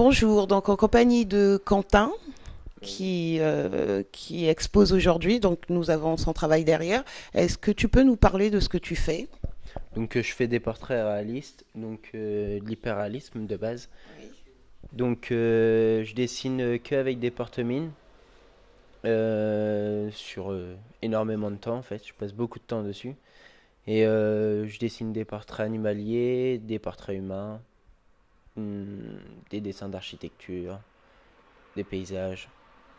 Bonjour, donc en compagnie de Quentin qui expose aujourd'hui, donc nous avons son travail derrière. Est-ce que tu peux nous parler de ce que tu fais? Donc je fais des portraits réalistes, donc de l'hyperréalisme de base. Donc je dessine que avec des porte-mines sur énormément de temps en fait. Je passe beaucoup de temps dessus. Et je dessine des portraits animaliers, des portraits humains, des dessins d'architecture, des paysages,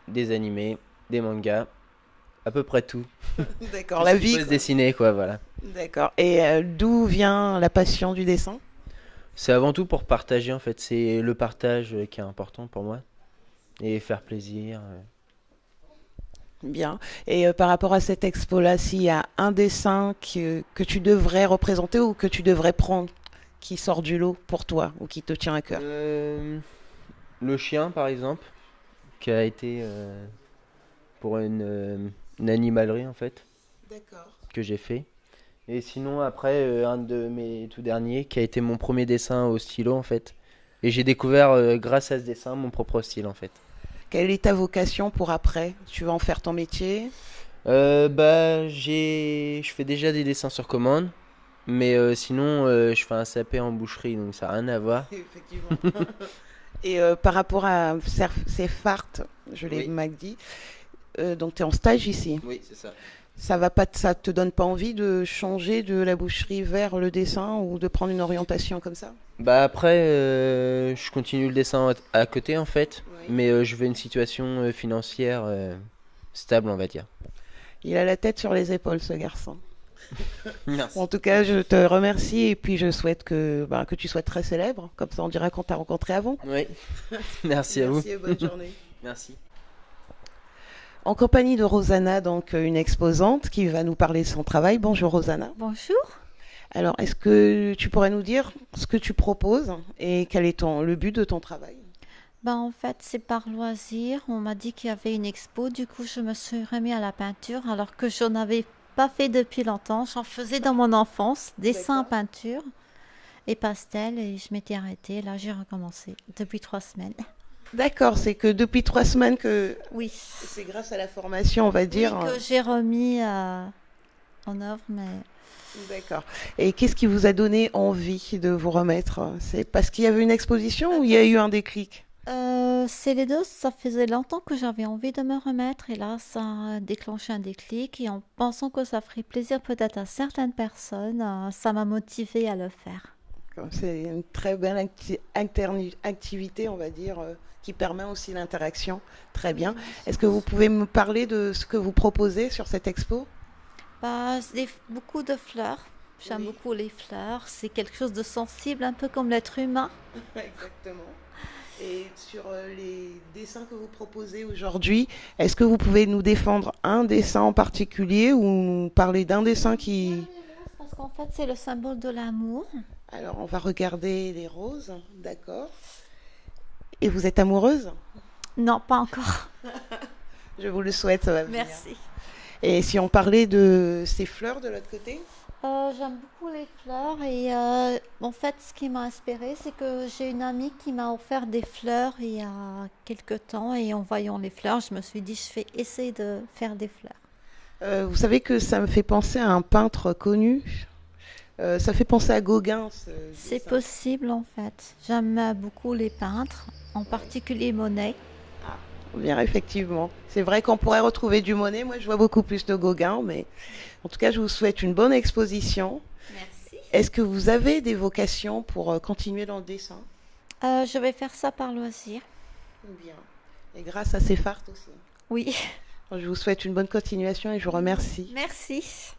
des animés, des mangas, à peu près tout. D'accord, Tout la ce qui vie, peut se quoi. dessiner quoi, voilà. D'accord. Et d'où vient la passion du dessin? C'est avant tout pour partager en fait, c'est le partage qui est important pour moi et faire plaisir. Bien. Et par rapport à cette expo-là, s'il y a un dessin que tu devrais représenter ou que tu devrais prendre qui sort du lot pour toi ou qui te tient à cœur? Le chien par exemple, qui a été pour une animalerie en fait, D'accord. que j'ai fait. Et sinon après un de mes tout derniers qui a été mon premier dessin au stylo en fait. Et j'ai découvert grâce à ce dessin mon propre style en fait. Quelle est ta vocation pour après? Tu vas en faire ton métier? Je fais déjà des dessins sur commande, mais sinon je fais un CAP en boucherie donc ça n'a rien à voir. Effectivement. Et par rapport à ces farts, je l'ai Oui, mal dit, donc tu es en stage ici. oui, c'est ça. Ça va pas, ça te donne pas envie de changer de la boucherie vers le dessin ou de prendre une orientation comme ça? Bah après, je continue le dessin à côté en fait, Oui. mais je veux une situation financière stable, on va dire. Il a la tête sur les épaules, ce garçon. En Merci. tout cas, je te remercie et puis je souhaite que tu sois très célèbre. Comme ça, on dira qu'on t'a rencontré avant. Oui, merci à vous. Merci et bonne journée. Merci. En compagnie de Rosanna, donc une exposante qui va nous parler de son travail. Bonjour Rosanna. Bonjour. Alors, est-ce que tu pourrais nous dire ce que tu proposes et quel est le but de ton travail? Ben, en fait, c'est par loisir. On m'a dit qu'il y avait une expo. Du coup, je me suis remis à la peinture alors que je n'avais pas fait depuis longtemps. J'en faisais dans mon enfance, dessin, D'accord. peinture et pastel. Et je m'étais arrêtée. Là, j'ai recommencé depuis 3 semaines. D'accord, c'est que depuis 3 semaines que Oui. c'est grâce à la formation, on va Oui, dire. que j'ai remis en œuvre. Mais D'accord. Et qu'est-ce qui vous a donné envie de vous remettre? C'est parce qu'il y avait une exposition ou il y a eu un déclic? c'est les deux. Ça faisait longtemps que j'avais envie de me remettre. Et là, ça a déclenché un déclic. Et en pensant que ça ferait plaisir peut-être à certaines personnes, ça m'a motivée à le faire. C'est une très belle activité, on va dire, qui permet aussi l'interaction. Très bien. Est-ce que vous pouvez me parler de ce que vous proposez sur cette expo? Bah, beaucoup de fleurs. J'aime Oui, beaucoup les fleurs. C'est quelque chose de sensible, un peu comme l'être humain. exactement. Et sur les dessins que vous proposez aujourd'hui, est-ce que vous pouvez nous défendre un dessin en particulier ou nous parler d'un dessin J'aime qui... les roses parce qu'en fait, c'est le symbole de l'amour. Alors, on va regarder les roses, d'accord. Et vous êtes amoureuse? Non, pas encore. Je vous le souhaite, ça va venir. Merci. Et si on parlait de ces fleurs de l'autre côté? J'aime beaucoup les fleurs et en fait, ce qui m'a inspirée, c'est que j'ai une amie qui m'a offert des fleurs il y a quelque temps et en voyant les fleurs, je me suis dit, je vais essayer de faire des fleurs. Vous savez que ça me fait penser à un peintre connu. Ça fait penser à Gauguin, ce C'est dessin. possible en fait. J'aime beaucoup les peintres, en particulier Monet. Ah, bien, effectivement. C'est vrai qu'on pourrait retrouver du Monet. Moi, je vois beaucoup plus de Gauguin, mais en tout cas, je vous souhaite une bonne exposition. Merci. Est-ce que vous avez des vocations pour continuer dans le dessin? Je vais faire ça par loisir. Bien. Et grâce à ces farts aussi. Oui, Je vous souhaite une bonne continuation et je vous remercie. merci.